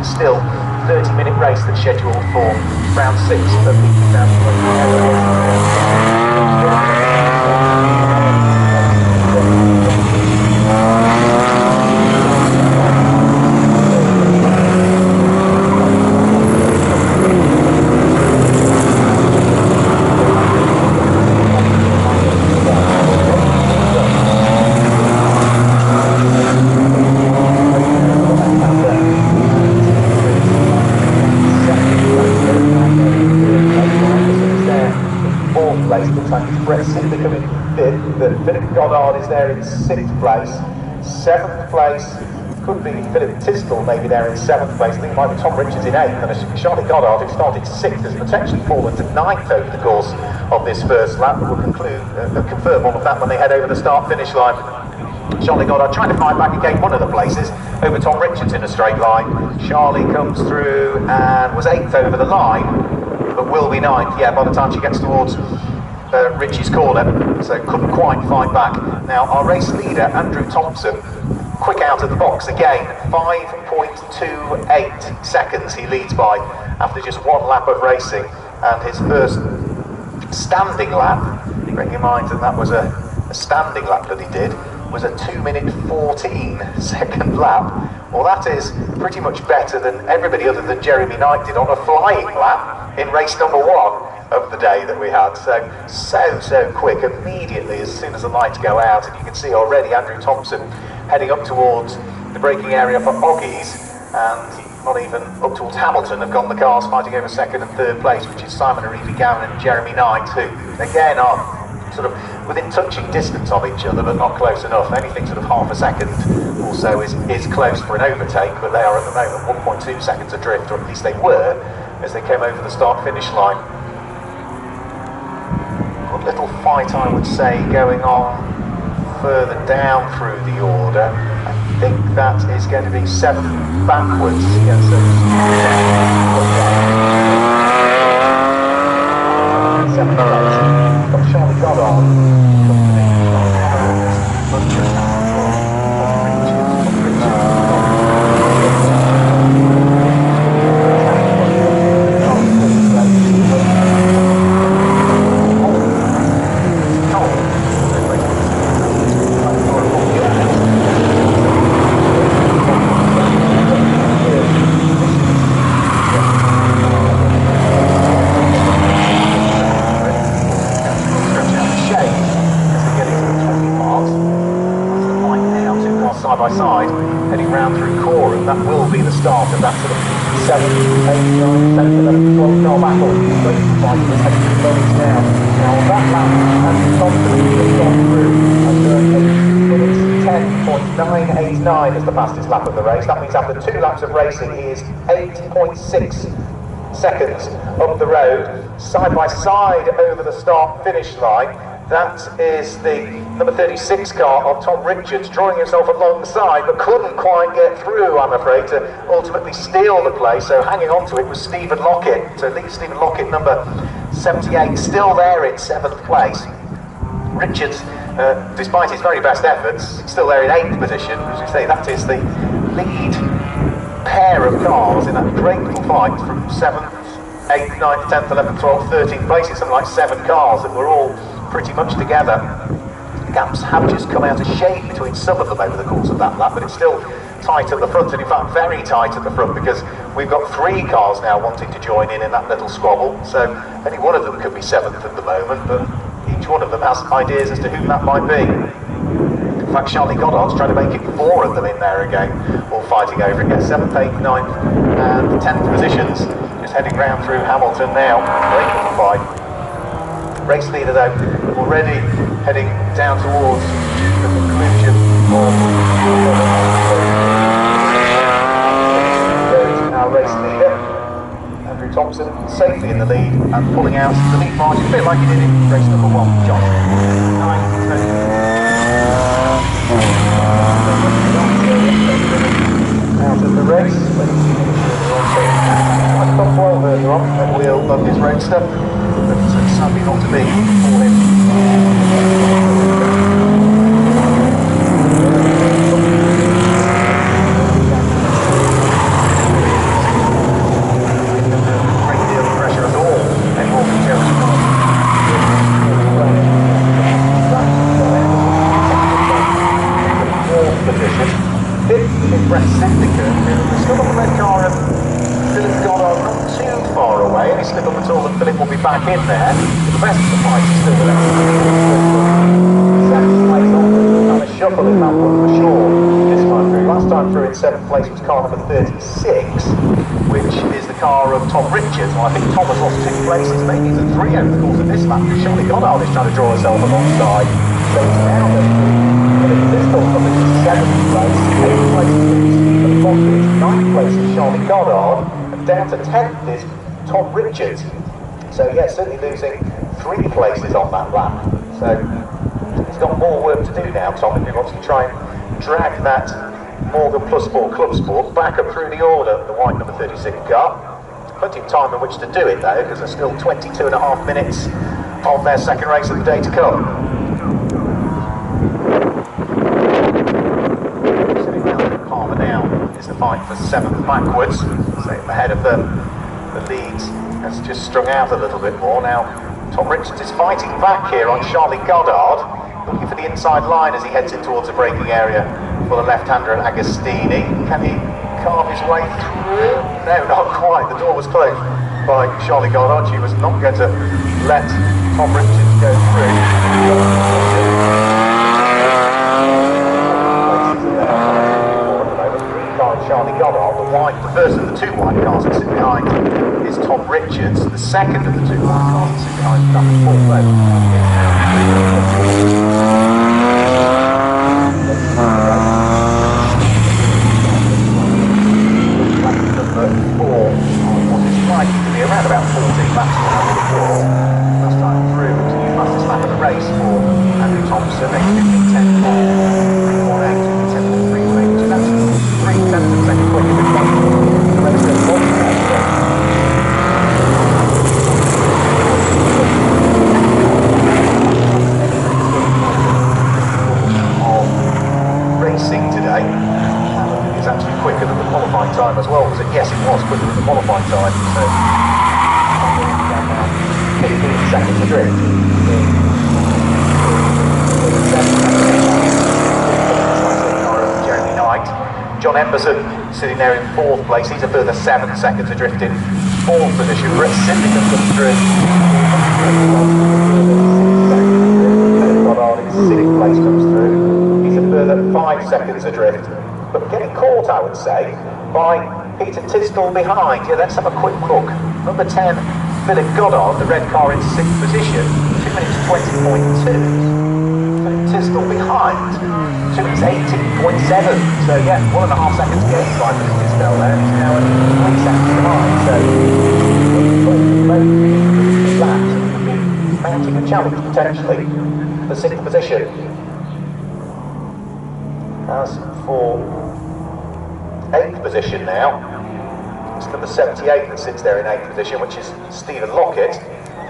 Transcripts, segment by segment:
still 30-minute race that's scheduled for round 6 of the 2020 Philip Goddard is there in 6th place. 7th place could be Philip Tisdall, maybe there in 7th place. I think it might be Tom Richards in 8th, and Charlie Goddard, who started 6th, has potentially fallen to 9th over the course of this first lap, but we'll confirm all of that when they head over the start-finish line. Charlie Goddard trying to fight back and gain one of the places over Tom Richards in a straight line. Charlie comes through and was 8th over the line, but will be 9th, yeah, by the time she gets towards Richie's corner, so couldn't quite fight back. Now our race leader, Andrew Thompson, quick out of the box again, 5.28 seconds he leads by after just one lap of racing, and his first standing lap, bearing in mind that was a standing lap that he did, was a 2-minute 14 second lap. Well, that is pretty much better than everybody other than Jeremy Knight did on a flying lap in race number 1 of the day that we had. So quick immediately as soon as the lights go out, and you can see already Andrew Thompson heading up towards the braking area for Oggies, and not even up towards Hamilton have gone the cars fighting over 2nd and 3rd place, which is Simon Arivi-Gowan and Jeremy Knight, who again are sort of within touching distance of each other but not close enough. Anything sort of half a second or so is close for an overtake, but they are at the moment 1.2 seconds adrift, or at least they were as they came over the start-finish line. Little fight, I would say, going on further down through the order. I think that is going to be 7th backwards. Yes, so 7th place. Got Charlie Goddard. Side by side, heading round through core, and that will be the start of that sort of 7, 8, 9, 10, 11, 12 car battle. Fighting the heading through moments now. Now on that lap, Andrew Thompson has gone through under 8 minutes 10.989 as the fastest lap of the race. That means after 2 laps of racing, he is 8.6 seconds up the road, side by side over the start-finish line. That is the number 36 car of Tom Richards, drawing himself alongside, but couldn't quite get through, I'm afraid, to ultimately steal the place. So hanging on to it was Stephen Lockett. So Stephen Lockett, number 78, still there in 7th place. Richards, despite his very best efforts, still there in 8th position. As we say, that is the lead pair of cars in that great little fight from 7th, 8th, 9th, 10th, 11th, 12th, 13th place. It's something like 7 cars that were all pretty much together. Gaps have just come out of shade between some of them over the course of that lap, but it's still tight at the front, and in fact very tight at the front, because we've got 3 cars now wanting to join in that little squabble. So only one of them could be 7th at the moment, but each one of them has ideas as to who that might be. In fact, Charlie Goddard's trying to make it 4 of them in there again, all fighting over it. 7th, 8th, 9th and 10th positions, just heading round through Hamilton now. Great little fight. Race leader though, already heading down towards the conclusion of our race leader, Andrew Thompson, safely in the lead and pulling out the lead margin, a bit like he did in race number 1, Josh. Out of the race, I got 12 earlier on at the wheel of his roadster, but it's sadly not to be for him. Tisdall and Philip will be back in there. The best of the fight is still the seventh place on, and a shuffle in that one for sure this time through. Last time through in seventh place was car number 36, which is the car of Tom Richards. Well, I think Tom has lost 2 places, maybe even 3 over the course of this lap. Charlie Goddard is trying to draw herself alongside. So it's now Tisdall from the 7th place, 8th place is Stephen Lockett, 9th place is Charlie Goddard, and down to 10th is Tom Richards. So yeah, certainly losing 3 places on that lap. So he's got more work to do now, Tom, if he wants to try and drag that Morgan Plus Sport Club Sport back up through the order, the white number 36 car. Plenty of time in which to do it though, because there's still 22.5 minutes of their second race of the day to come. The fight for 7th backwards, so ahead of the lead has just strung out a little bit more. Now Tom Richards is fighting back here on Charlie Goddard, looking for the inside line as he heads in towards the braking area for the left-hander at Agostini. Can he carve his way through? No, not quite. The door was closed by Charlie Goddard. She was not going to let Tom Richards go through. Charlie Goddard, the first of the 2 white cars that sit behind is Tom Richards. The second of the 2 white cars that sit behind is Paul Number 4 was likely to be around about 14 laps last time through. It was the fastest lap of the race for Andrew Thompson, 10.318. Racing today, is actually quicker than the qualifying time as well. Was it? Yes, it was quicker than the qualifying time. So 15 seconds adrift. Jeremy Knight. John Emberson sitting there in 4th place. He's a further 7 seconds adrift in 4th position. Brett Syndicate comes through. Goddard in 6th place comes through. He's a further 5 seconds adrift. But getting caught, I would say, by Peter Tisdall behind. Yeah, let's have a quick look. Number 10, Philip Goddard, the red car in 6th position. 2 minutes 20.2. Tisdall behind, 2 minutes 18.7. So yeah, 1.5 seconds gain by Philip Tisdall there. He's now at 3 seconds behind. So mounting a challenge potentially for 6th position. As for 8th position now, it's number 78 that sits there in 8th position, which is Stephen Lockett.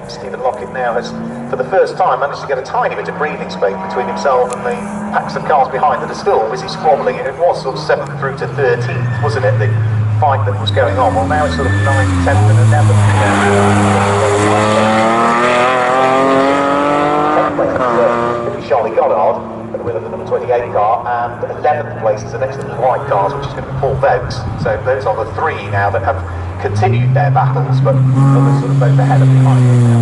Stephen Lockett now has, for the first time, managed to get a tiny bit of breathing space between himself and the packs of cars behind that are still busy squabbling. It was sort of 7th through to 13th, wasn't it, the fight that was going on? Well, now it's sort of 9th, 10th and 11th. 10th place is Charlie Goddard at the wheel of the number 28 car, and 11th place is the next of the white cars, which is going to be Paul Vokes. So those are the 3 now that have continued their battles, but others sort of both ahead and behind them now.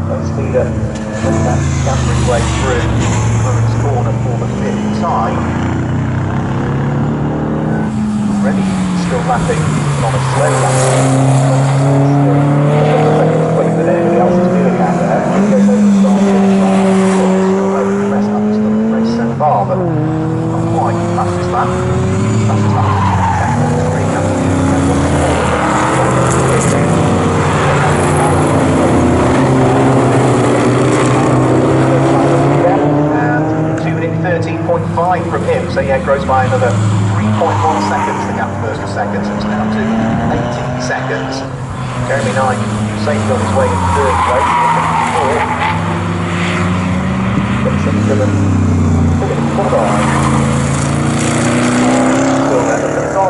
Let's see that scampering way through Murray's corner for the 5th time. Already still lapping on a slow lap. Quicker than anybody else is doing out there. He goes over the start still over the rest up the race so far, but not quite fastest lap. Fastest lap. 13.5 from him, so yeah, it grows by another 3.1 seconds, the gap first to second, so it's now to 18 seconds. Jeremy Knight safely on his way in 3rd place,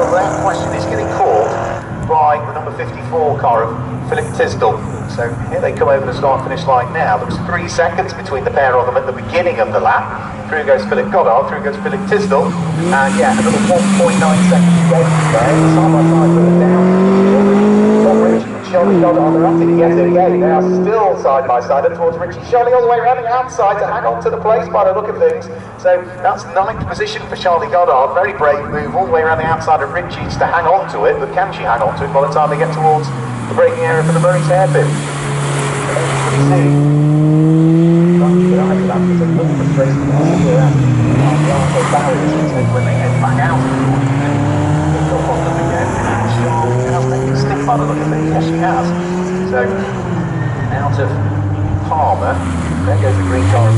without question is getting caught by the number 54 car of Philip Tisdall. So here they come over the start-finish line now. There was 3 seconds between the pair of them at the beginning of the lap. Through goes Philip Goddard, through goes Philip Tisdall, and yeah, another 1.9 seconds to go there. Side by side further down. Tom Rich and Charlie Goddard are at it yet again. They are still side by side and towards Richie Charlie all the way around the outside to hang on to the place by the look of things. So that's 9th position for Charlie Goddard. Very brave move all the way around the outside of Richie's to hang on to it, but can she hang on to it by the time they get towards the braking area for the Murray's hairpin? When they head back out, pick up on them again, and Charlie has taken a stick by the look of things. Yes, she has. So out of Palmer, there goes the green car of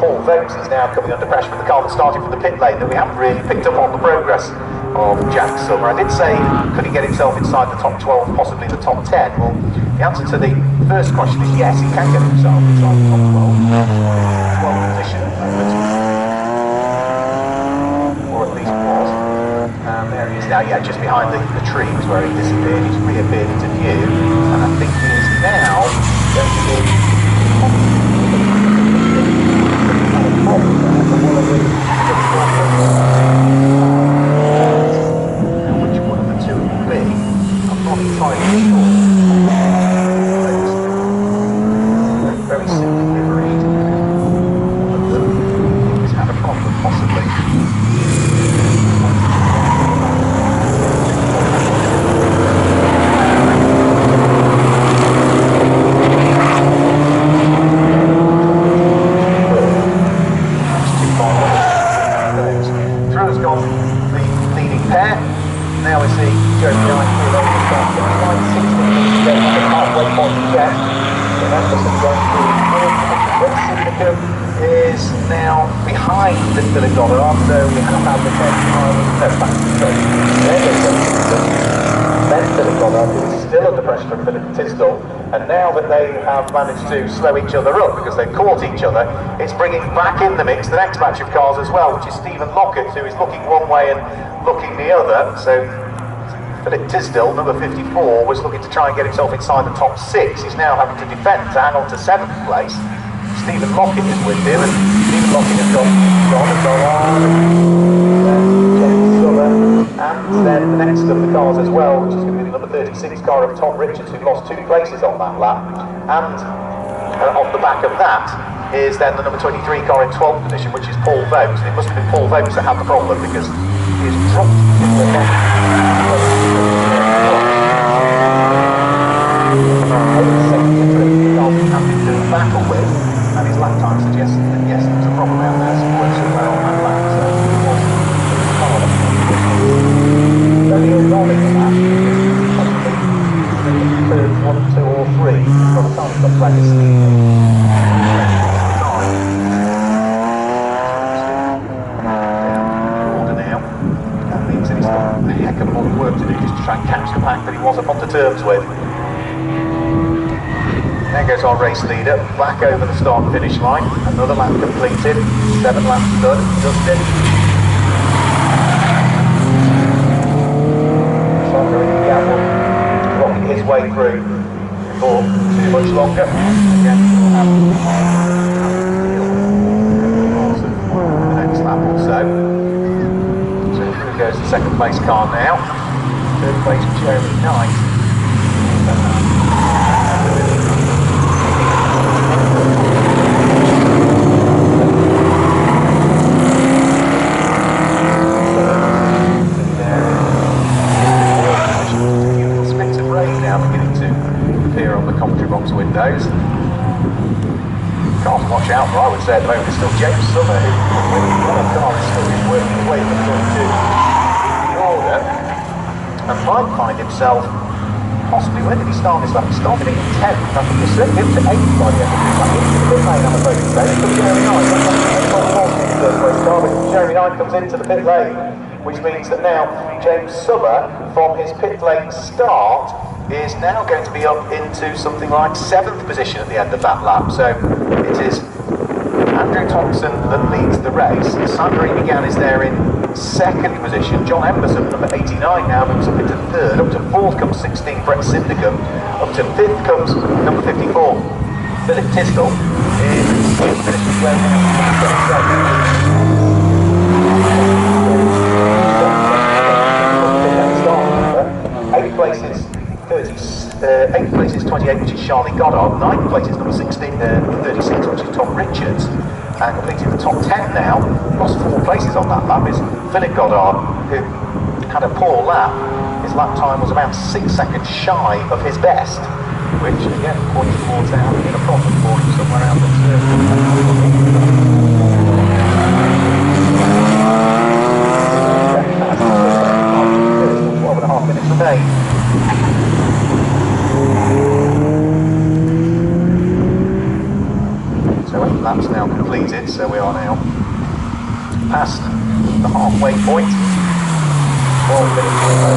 Paul Vokes is now coming under pressure from the car that started from the pit lane, that we haven't really picked up on the progress of Jack Summer. I did say, could he get himself inside the top 12, possibly the top 10? Well, the answer to the first question is yes, he can get himself inside the top 12 position at the moment, or at least was. And there he is now, yeah, just behind the trees where he disappeared. He's reappeared into view, and I think he is now going to be which one of the two it will be, I'm not entirely sure. Very simply read. One of them has had a problem, possibly. Now we see Jeremy Knight through over the start, 60 minutes to go to the halfway point yet. So Anderson going through Syndicate is now behind Philip Goddard, so we have had the 10 time, no, back to the track. There goes then Philip Goddard, who is still under pressure from Philip Tisdall, and now that they have managed to slow each other up because they've caught each other, it's bringing back in the mix the next batch of cars as well, which is Stephen Lockett, who is looking one way and looking the other. So Philip Tisdall, number 54, was looking to try and get himself inside the top 6. He's now having to defend to hang on to 7th place. Stephen Lockett is with him, and Stephen Lockett has gone James Suller, and then the next of the cars as well, which is going to be the number 36 car of Tom Richards, who lost 2 places on that lap. And off the back of that is then the number 23 car in 12th position, which is Paul Vokes. And it must have been Paul Vokes that had the problem, because he's dropped in the neck. Battle with, and his lap time suggests that yes, there's a problem out there, so he works well on that lap, so he was hard. Only acknowledge that, possibly third, 1, 2 or 3, by the time he's got players order now. That means that he's got a heck of a lot of work to do just to try and catch the pack that he was up onto terms with. There goes our race leader, back over the start-finish line. Another lap completed, 7 laps done, Justin. Sondering Gamble, rocking his way through for too much longer. Again, we'll have the next lap or so. So through goes the 2nd place car now. 3rd place Jeremy Knight. Windows. Can't watch out for, I would say at the moment, it's still James Summer who, when the car is still working away from the order, and might find himself possibly, where did he start this lap? He started in 10th, I think he's certainly up to 8th by the end of this lap. Into the pit lane, I'm afraid to say. It's Jeremy Knight. Jeremy Knight comes into the pit lane, which means that now James Summer, from his pit lane start, is now going to be up into something like 7th position at the end of that lap. So it is Andrew Thompson that leads the race. Sandra Began is there in second position. John Emberson, number 89 now, moves up into third. Up to fourth comes 16, Brett Syndicum. Up to fifth comes number 54, Philip Tisdall. In fifth position, well now. Eighth place is 28, which is Charlie Goddard. Ninth place is number 36, which is Tom Richards. And completing the top 10 now, lost 4 places on that lap, is Philip Goddard, who had a poor lap. His lap time was about 6 seconds shy of his best, which again points towards there having been a problem for him somewhere out there. 12.5 minutes remain. So 8 laps now completed, so we are now past the halfway point. 12 minutes to go.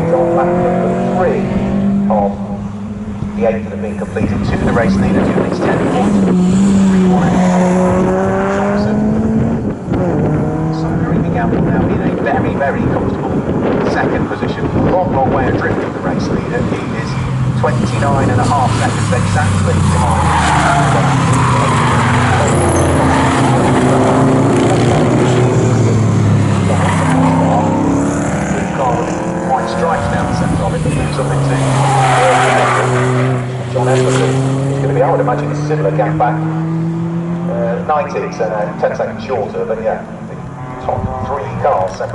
He's on lap number 3 of the 8 that have been completed to the race leader, who needs 10 points. So Creeping Gamble now in a very, very comfortable second position. Long way adrift of the race leader. He is 29.5 seconds exactly behind. White stripes down the centre of it that moves up into John Emberson. He's going to be, I would imagine, a similar gap back 90, so 10 seconds shorter, but yeah, the top 3 cars separate.